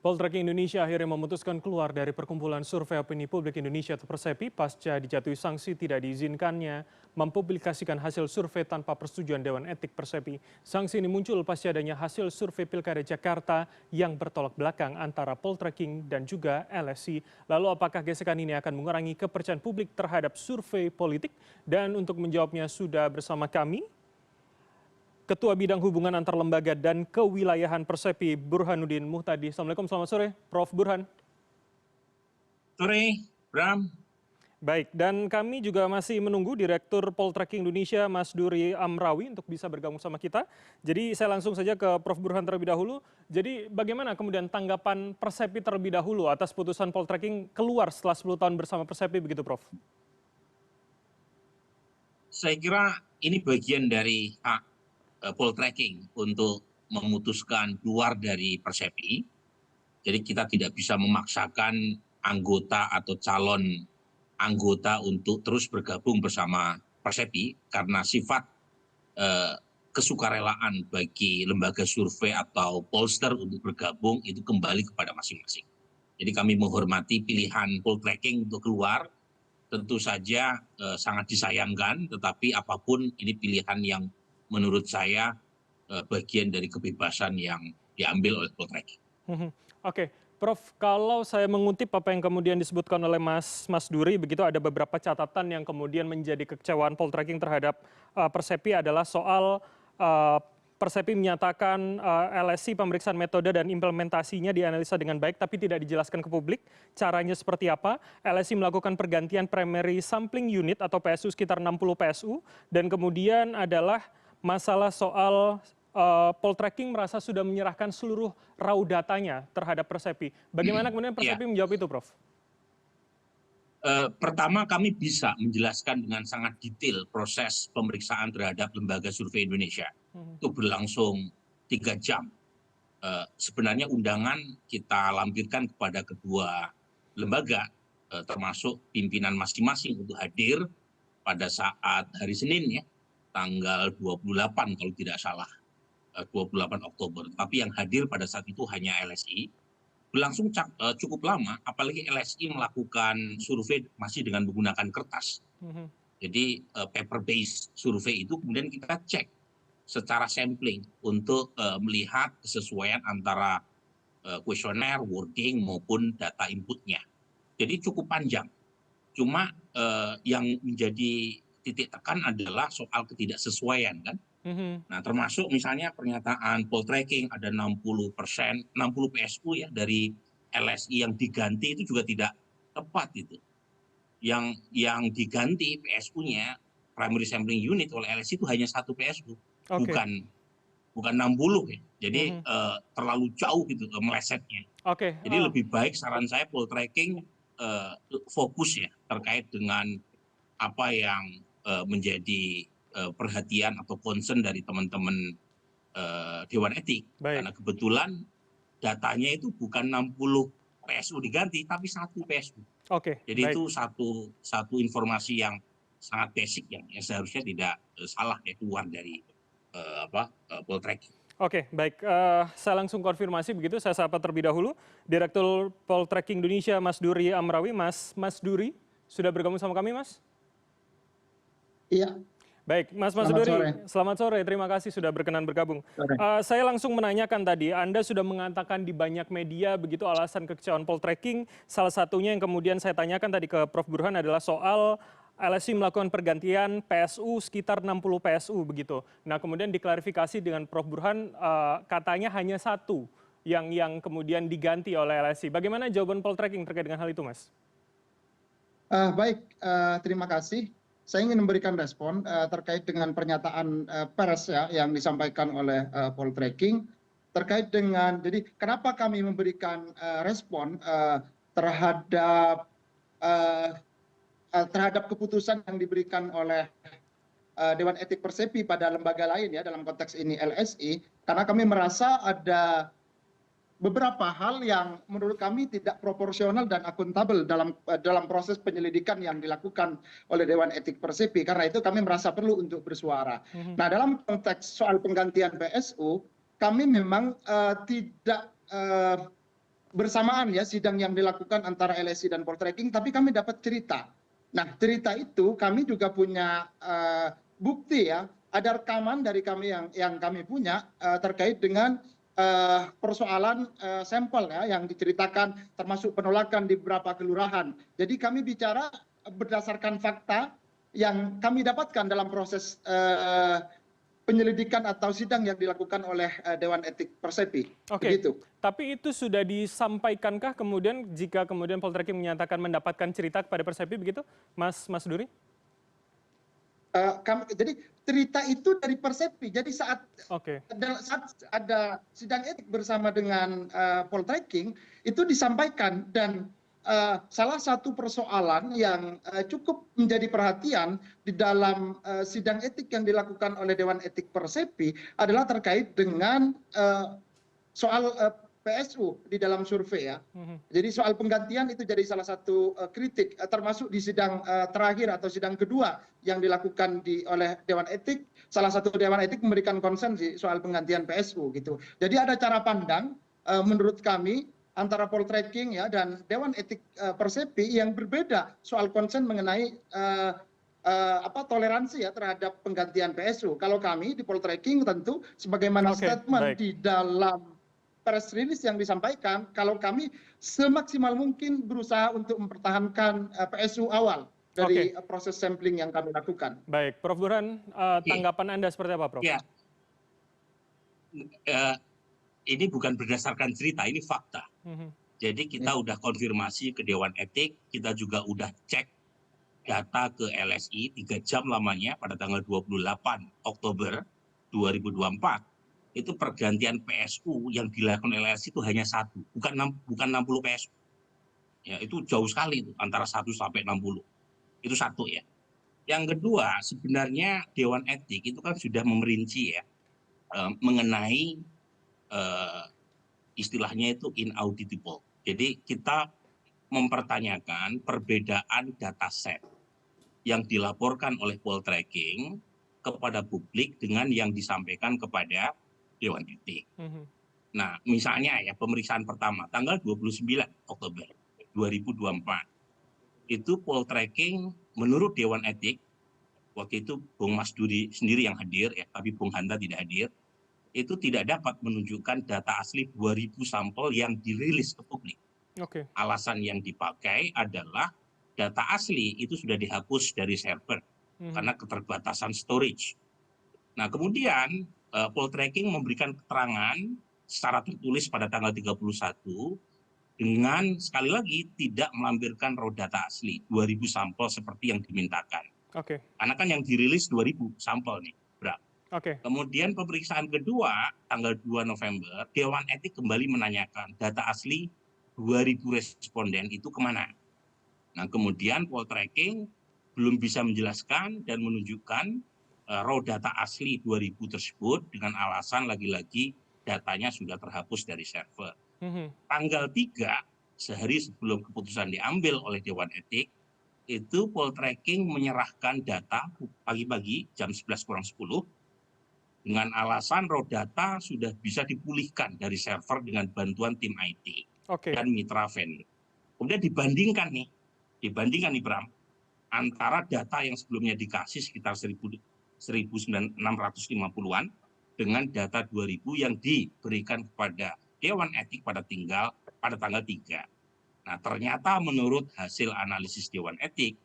Poltreking Indonesia akhirnya memutuskan keluar dari Perkumpulan Survei Opini Publik Indonesia atau Persepi pasca dijatuhi sanksi tidak diizinkannya mempublikasikan hasil survei tanpa persetujuan Dewan Etik Persepi. Sanksi ini muncul pasca adanya hasil survei Pilkada Jakarta yang bertolak belakang antara Poltreking dan juga LSI. Lalu apakah gesekan ini akan mengurangi kepercayaan publik terhadap survei politik? Dan untuk menjawabnya sudah bersama kami Ketua Bidang Hubungan Antar Lembaga dan Kewilayahan Persepi, Burhanuddin Muhtadi. Assalamualaikum, selamat sore, Prof. Burhan. Sore, Bram. Baik, dan kami juga masih menunggu Direktur Poltreking Indonesia, Mas Duri Amrawi, untuk bisa bergabung sama kita. Jadi saya langsung saja ke Prof. Burhan terlebih dahulu. Jadi bagaimana kemudian tanggapan Persepi terlebih dahulu atas putusan Poltreking keluar setelah 10 tahun bersama Persepi, begitu Prof? Saya kira ini bagian dari hak Poltreking untuk memutuskan keluar dari Persepi. Jadi kita tidak bisa memaksakan anggota atau calon anggota untuk terus bergabung bersama Persepi karena sifat kesukarelaan bagi lembaga survei atau pollster untuk bergabung itu kembali kepada masing-masing. Jadi kami menghormati pilihan Poltreking untuk keluar. Tentu saja sangat disayangkan, tetapi apapun ini pilihan yang menurut saya bagian dari kebebasan yang diambil oleh Poltreking. Oke, Prof, kalau saya mengutip apa yang kemudian disebutkan oleh Mas Duri, begitu ada beberapa catatan yang kemudian menjadi kekecewaan Poltreking terhadap Persepi adalah soal Persepi menyatakan LSI pemeriksaan metode dan implementasinya dianalisa dengan baik tapi tidak dijelaskan ke publik caranya seperti apa. LSI melakukan pergantian primary sampling unit atau PSU sekitar 60 PSU dan kemudian adalah masalah soal Poltreking merasa sudah menyerahkan seluruh raw datanya terhadap Persepi. Bagaimana kemudian Persepi menjawab itu, Prof? Pertama, kami bisa menjelaskan dengan sangat detail proses pemeriksaan terhadap Lembaga Survei Indonesia. Itu berlangsung 3 jam. Sebenarnya undangan kita lampirkan kepada kedua lembaga, termasuk pimpinan masing-masing untuk hadir pada saat hari Senin ya, tanggal 28 kalau tidak salah, 28 Oktober. Tapi yang hadir pada saat itu hanya LSI. Berlangsung cukup lama, apalagi LSI melakukan survei masih dengan menggunakan kertas. Jadi paper based survei itu kemudian kita cek secara sampling untuk melihat kesesuaian antara kuesioner, wording maupun data inputnya. Jadi cukup panjang. Cuma yang menjadi titik tekan adalah soal ketidaksesuaian kan. Nah, termasuk misalnya pernyataan Poltreking ada 60% 60 PSU ya dari LSI yang diganti itu juga tidak tepat itu. Yang diganti PSU-nya primary sampling unit oleh LSI itu hanya 1 PSU, bukan 60 ya. Jadi terlalu jauh gitu melesetnya. Jadi lebih baik saran saya Poltreking fokus ya terkait dengan apa yang menjadi perhatian atau concern dari teman-teman Dewan Etik. Karena kebetulan datanya itu bukan 60 PSU diganti, tapi 1 PSU. Jadi itu satu informasi yang sangat basic yang seharusnya tidak salah ya keluar dari Poltreking. Oke, baik. Saya langsung konfirmasi begitu. Saya sapa terlebih dahulu Direktur Poltreking Indonesia, Mas Duri Amrawi. Mas Duri, sudah bergabung sama kami, Mas? Iya. Baik, Mas Duri, selamat sore. Terima kasih sudah berkenan bergabung. Saya langsung menanyakan tadi, Anda sudah mengatakan di banyak media begitu alasan kekecewaan Poltreking. Salah satunya yang kemudian saya tanyakan tadi ke Prof. Burhan adalah soal LSI melakukan pergantian PSU sekitar 60 PSU begitu. Nah, kemudian diklarifikasi dengan Prof. Burhan katanya hanya 1 yang kemudian diganti oleh LSI. Bagaimana jawaban Poltreking terkait dengan hal itu, Mas? Baik, terima kasih. Saya ingin memberikan respon terkait dengan pernyataan pers ya yang disampaikan oleh Poltreking terkait dengan jadi kenapa kami memberikan respon terhadap keputusan yang diberikan oleh Dewan Etik Persepi pada lembaga lain ya dalam konteks ini LSI karena kami merasa ada beberapa hal yang menurut kami tidak proporsional dan akuntabel dalam proses penyelidikan yang dilakukan oleh Dewan Etik Persepi. Karena itu kami merasa perlu untuk bersuara. Nah, dalam konteks soal penggantian PSU, kami memang tidak bersamaan ya sidang yang dilakukan antara LSI dan Poltreking, tapi kami dapat cerita. Nah, cerita itu kami juga punya bukti ya, ada rekaman dari kami yang kami punya terkait dengan persoalan sampel ya yang diceritakan, termasuk penolakan di beberapa kelurahan. Jadi kami bicara berdasarkan fakta yang kami dapatkan dalam proses penyelidikan atau sidang yang dilakukan oleh Dewan Etik Persepi. Oke, Begitu. tapi itu sudah disampaikankah kemudian jika kemudian Poltreking menyatakan mendapatkan cerita kepada Persepi begitu, Mas Duri? Jadi cerita itu dari Persepi. Jadi saat Oke, ada sidang etik bersama dengan Poltreking itu disampaikan, dan salah satu persoalan yang cukup menjadi perhatian di dalam sidang etik yang dilakukan oleh Dewan Etik Persepi adalah terkait dengan soal PSU di dalam survei ya. Jadi soal penggantian itu jadi salah satu kritik, termasuk di sidang terakhir atau sidang kedua yang dilakukan oleh Dewan Etik. Salah satu Dewan Etik memberikan konsen soal penggantian PSU gitu. Jadi ada cara pandang menurut kami antara Poltreking ya dan Dewan Etik Persepi yang berbeda soal konsen mengenai toleransi ya terhadap penggantian PSU. Kalau kami di Poltreking tentu sebagaimana statement di dalam press release yang disampaikan, kalau kami semaksimal mungkin berusaha untuk mempertahankan PSU awal dari proses sampling yang kami lakukan. Baik, Prof. Burhan, tanggapan Anda seperti apa, Prof? Ya, ini bukan berdasarkan cerita, ini fakta. Jadi kita udah konfirmasi ke Dewan Etik, kita juga udah cek data ke LSI 3 jam lamanya pada tanggal 28 Oktober 2024. Itu pergantian PSU yang dilakukan LSI itu hanya 1, bukan 60 PSU. Ya, itu jauh sekali itu, antara 1 sampai 60. Itu satu ya. Yang kedua, sebenarnya Dewan Etik itu kan sudah memerinci ya mengenai istilahnya itu inauditable. Jadi kita mempertanyakan perbedaan dataset yang dilaporkan oleh Poltreking kepada publik dengan yang disampaikan kepada Dewan Etik. Nah, misalnya ya pemeriksaan pertama tanggal 29 Oktober 2024 itu Poltreking menurut Dewan Etik, waktu itu Bung Mas Duri sendiri yang hadir ya, tapi Bung Hanta tidak hadir, itu tidak dapat menunjukkan data asli 2000 sampel yang dirilis ke publik. Alasan yang dipakai adalah data asli itu sudah dihapus dari server karena keterbatasan storage. Nah, kemudian Poltreking memberikan keterangan secara tertulis pada tanggal 31 dengan sekali lagi tidak melampirkan raw data asli 2000 sampel seperti yang dimintakan. Karena kan yang dirilis 2000 sampel nih, Bra. Kemudian pemeriksaan kedua tanggal 2 November, Dewan Etik kembali menanyakan data asli 2000 responden itu kemana. Nah, kemudian Poltreking belum bisa menjelaskan dan menunjukkan raw data asli 2000 tersebut dengan alasan lagi-lagi datanya sudah terhapus dari server. Tanggal 3, sehari sebelum keputusan diambil oleh Dewan Etik, itu Poltreking menyerahkan data pagi-pagi jam 11:10 dengan alasan raw data sudah bisa dipulihkan dari server dengan bantuan tim IT dan mitra vendor. Kemudian dibandingkan nih Bram, antara data yang sebelumnya dikasih sekitar 1.650-an dengan data 2.000 yang diberikan kepada Dewan Etik pada tanggal 3. Nah, ternyata menurut hasil analisis Dewan Etik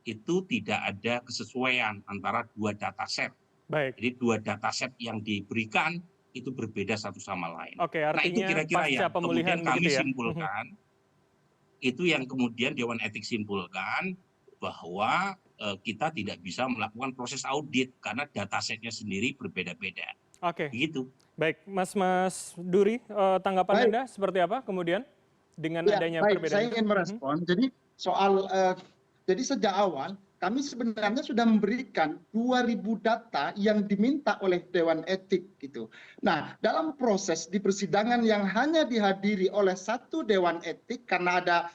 itu tidak ada kesesuaian antara dua dataset. Jadi dua dataset yang diberikan itu berbeda satu sama lain. Nah, itu kira-kira yang kemudian kami simpulkan. Itu yang kemudian Dewan Etik simpulkan bahwa kita tidak bisa melakukan proses audit karena datasetnya sendiri berbeda-beda. Begitu. Baik, Mas Duri, tanggapan Anda seperti apa kemudian dengan adanya perbedaan? Saya ingin merespon. Jadi jadi sejak awal kami sebenarnya sudah memberikan 2000 data yang diminta oleh Dewan Etik gitu. Nah, dalam proses di persidangan yang hanya dihadiri oleh satu Dewan Etik karena ada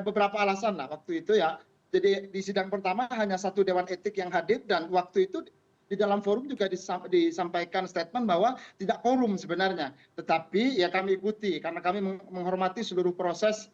beberapa alasan lah waktu itu ya. Jadi di sidang pertama hanya satu Dewan Etik yang hadir, dan waktu itu di dalam forum juga disampaikan statement bahwa tidak korum sebenarnya. Tetapi ya kami ikuti karena kami menghormati seluruh proses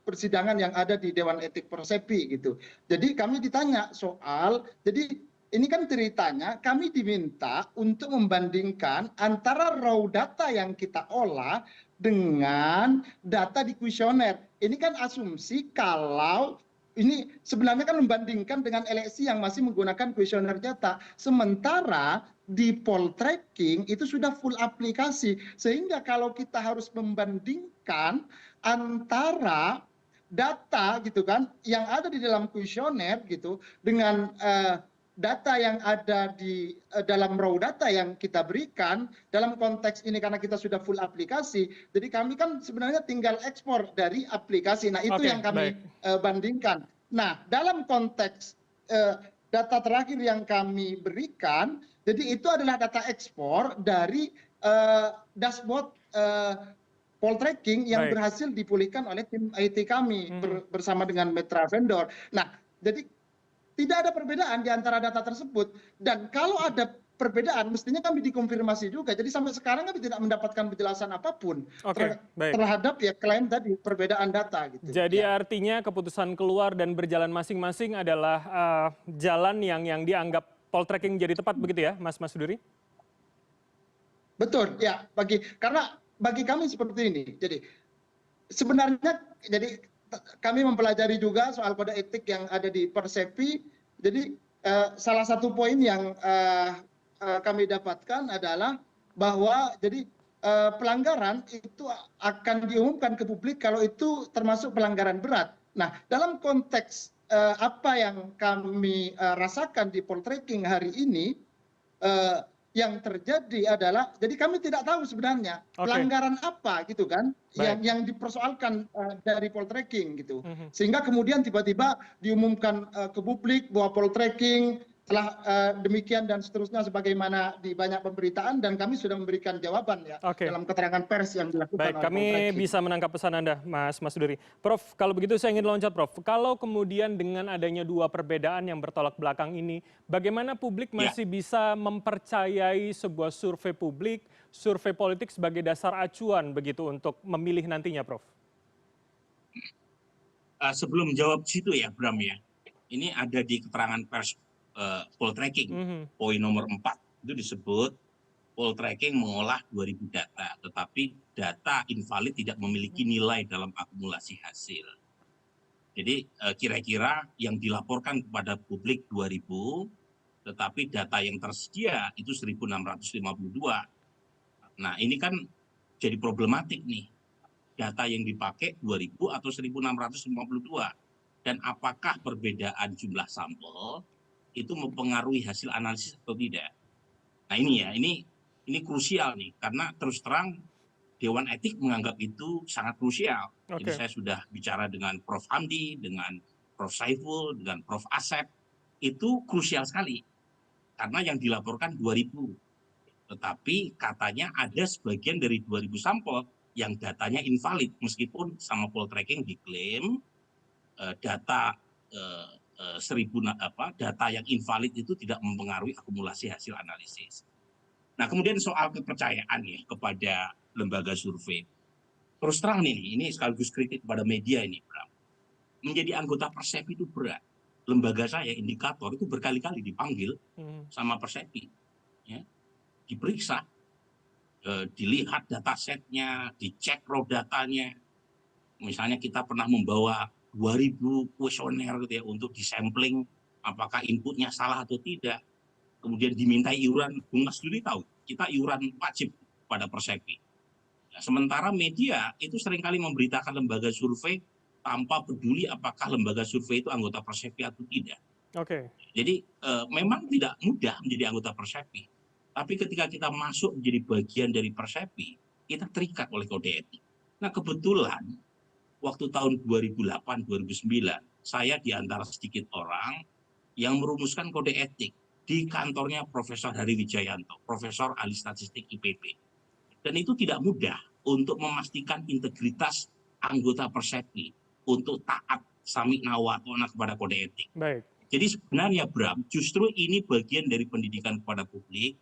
persidangan yang ada di Dewan Etik Persepi gitu. Jadi kami ditanya soal, jadi ini kan ceritanya kami diminta untuk membandingkan antara raw data yang kita olah dengan data di kuesioner. Ini kan asumsi kalau ini sebenarnya kan membandingkan dengan LSI yang masih menggunakan kuesioner data. Sementara di poltreking itu sudah full aplikasi. Sehingga kalau kita harus membandingkan antara data gitu kan yang ada di dalam kuesioner gitu dengan data yang ada di dalam raw data yang kita berikan dalam konteks ini karena kita sudah full aplikasi, jadi kami kan sebenarnya tinggal ekspor dari aplikasi. Nah itu yang kami bandingkan. Nah dalam konteks data terakhir yang kami berikan, jadi itu adalah data ekspor dari dashboard poltreking yang berhasil dipulihkan oleh tim IT kami bersama dengan mitra vendor. Nah jadi tidak ada perbedaan di antara data tersebut, dan kalau ada perbedaan mestinya kami dikonfirmasi juga. Jadi sampai sekarang kami tidak mendapatkan penjelasan apapun terhadap ya klaim tadi perbedaan data gitu. Jadi artinya keputusan keluar dan berjalan masing-masing adalah jalan yang dianggap poltreking jadi tepat begitu ya Mas Duri? Betul ya, karena bagi kami seperti ini. Jadi sebenarnya jadi kami mempelajari juga soal kode etik yang ada di Persepi. Jadi salah satu poin yang kami dapatkan adalah bahwa jadi pelanggaran itu akan diumumkan ke publik kalau itu termasuk pelanggaran berat. Nah, dalam konteks apa yang kami rasakan di poltreking hari ini, yang terjadi adalah jadi kami tidak tahu sebenarnya pelanggaran apa gitu kan yang dipersoalkan dari poltreking gitu, sehingga kemudian tiba-tiba diumumkan ke publik bahwa poltreking telah demikian dan seterusnya sebagaimana di banyak pemberitaan, dan kami sudah memberikan jawaban ya dalam keterangan pers yang dilakukan oleh kami poltreking. bisa menangkap pesan Anda Mas Duri. Prof, kalau begitu saya ingin loncat Prof. Kalau kemudian dengan adanya dua perbedaan yang bertolak belakang ini, bagaimana publik masih bisa mempercayai sebuah survei publik, survei politik sebagai dasar acuan begitu untuk memilih nantinya Prof? Sebelum jawab situ ya Bram ya, ini ada di keterangan pers poltreking, poin nomor 4 itu disebut poltreking mengolah 2000 data, tetapi data invalid tidak memiliki nilai dalam akumulasi hasil. Jadi kira-kira yang dilaporkan kepada publik 2000, tetapi data yang tersedia itu 1652. Nah ini kan jadi problematik nih, data yang dipakai 2000 atau 1652, dan apakah perbedaan jumlah sampel itu mempengaruhi hasil analisis atau tidak. Nah ini ya, ini krusial nih, karena terus terang Dewan Etik menganggap itu sangat krusial. Jadi saya sudah bicara dengan Prof. Hamdi, dengan Prof. Saiful, dengan Prof. Asep, itu krusial sekali. Karena yang dilaporkan 2000, tetapi katanya ada sebagian dari 2000 sampel yang datanya invalid, meskipun sama poltreking diklaim data data yang invalid itu tidak mempengaruhi akumulasi hasil analisis. Nah kemudian soal kepercayaan ya kepada lembaga survei. Terus terang ini sekaligus kritik kepada media ini, Bram. Menjadi anggota Persepi itu berat. Lembaga saya, Indikator, itu berkali-kali dipanggil sama Persepi. Ya, diperiksa, dilihat datasetnya, dicek raw datanya. Misalnya kita pernah membawa 2000 kuesioner gitu ya untuk disampling apakah inputnya salah atau tidak. Kemudian dimintai iuran, Bung Mas Duri tahu, kita iuran wajib pada Persepi. Nah, sementara media itu seringkali memberitakan lembaga survei tanpa peduli apakah lembaga survei itu anggota Persepi atau tidak. Jadi memang tidak mudah menjadi anggota Persepi. Tapi ketika kita masuk menjadi bagian dari Persepi, kita terikat oleh kode etik. Nah kebetulan waktu tahun 2008-2009, saya di antara sedikit orang yang merumuskan kode etik di kantornya Profesor Hari Wijayanto, Profesor Ahli Statistik IPB. Dan itu tidak mudah untuk memastikan integritas anggota Persepi untuk taat samik nawa kepada kode etik. Jadi sebenarnya Bram, justru ini bagian dari pendidikan kepada publik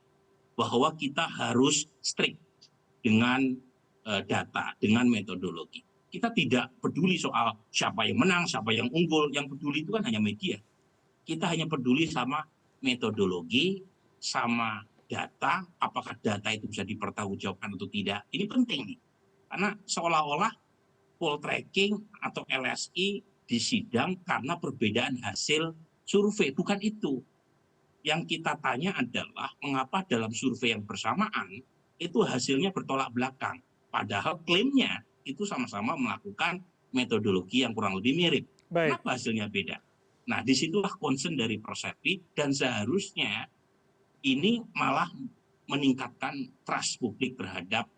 bahwa kita harus strict dengan data, dengan metodologi. Kita tidak peduli soal siapa yang menang, siapa yang unggul, yang peduli itu kan hanya media. Kita hanya peduli sama metodologi, sama data, apakah data itu bisa dipertanggungjawabkan atau tidak. Ini penting nih, karena seolah-olah poltreking atau LSI disidang karena perbedaan hasil survei. Bukan itu. Yang kita tanya adalah mengapa dalam survei yang bersamaan itu hasilnya bertolak belakang. Padahal klaimnya itu sama-sama melakukan metodologi yang kurang lebih mirip. Baik. Kenapa hasilnya beda? Nah, disitulah concern dari Persepi, dan seharusnya ini malah meningkatkan trust publik terhadap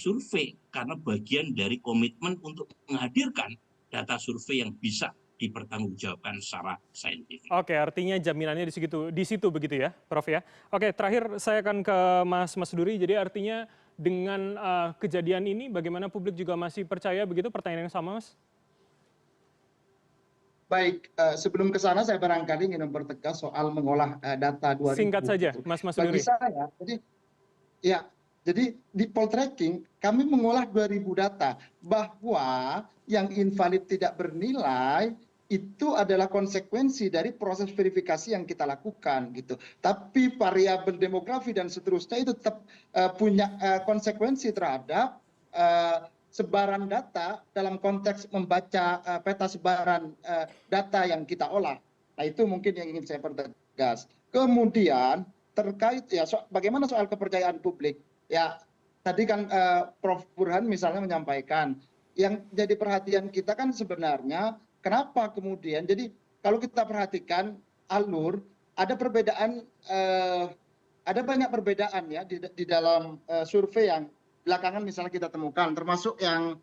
survei, karena bagian dari komitmen untuk menghadirkan data survei yang bisa dipertanggungjawabkan secara saintifik. Oke, artinya jaminannya di situ begitu ya, Prof ya. Oke, terakhir saya akan ke Mas Duri. Jadi artinya dengan kejadian ini, bagaimana publik juga masih percaya begitu? Pertanyaan yang sama, Mas. Baik, sebelum ke sana saya barangkali ingin mempertegas soal mengolah data 2000. Singkat saja, gitu. Mas Bagi Duri. saya, jadi di poltreking kami mengolah 2000 data bahwa yang invalid tidak bernilai itu adalah konsekuensi dari proses verifikasi yang kita lakukan gitu. Tapi variabel demografi dan seterusnya itu tetap punya konsekuensi terhadap sebaran data dalam konteks membaca peta sebaran data yang kita olah. Nah, itu mungkin yang ingin saya pertegas. Kemudian terkait ya bagaimana soal kepercayaan publik? Ya, tadi kan Prof Burhan misalnya menyampaikan yang jadi perhatian kita kan sebenarnya kenapa kemudian jadi kalau kita perhatikan alur ada perbedaan ada banyak perbedaan ya di dalam survei yang belakangan misalnya kita temukan, termasuk yang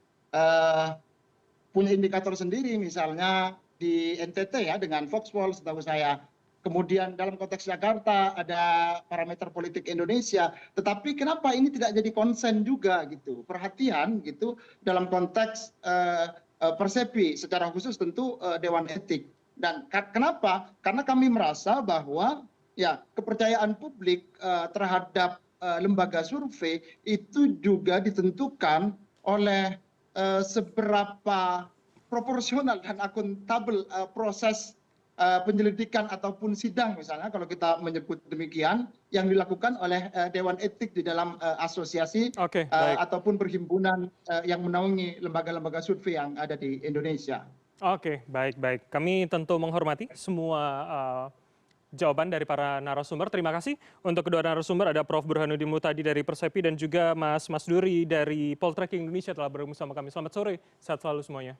punya indikator sendiri, misalnya di NTT ya dengan Foxpol setahu saya. Kemudian dalam konteks Jakarta ada parameter politik Indonesia, tetapi kenapa ini tidak jadi konsen juga gitu, perhatian gitu dalam konteks Persepi, secara khusus tentu Dewan Etik. Dan kenapa? Karena kami merasa bahwa ya kepercayaan publik terhadap lembaga survei itu juga ditentukan oleh seberapa proporsional dan akuntabel proses penyelidikan ataupun sidang misalnya kalau kita menyebut demikian yang dilakukan oleh Dewan Etik di dalam asosiasi ataupun perhimpunan yang menaungi lembaga-lembaga survei yang ada di Indonesia. Oke, baik. Kami tentu menghormati semua jawaban dari para narasumber. Terima kasih untuk kedua narasumber, ada Prof Burhanuddin Muhtadi dari Persepi dan juga Mas Duri dari Poltreking Indonesia telah bergabung sama kami. Selamat sore, sehat selalu semuanya.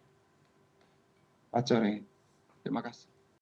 Selamat sore, terima kasih.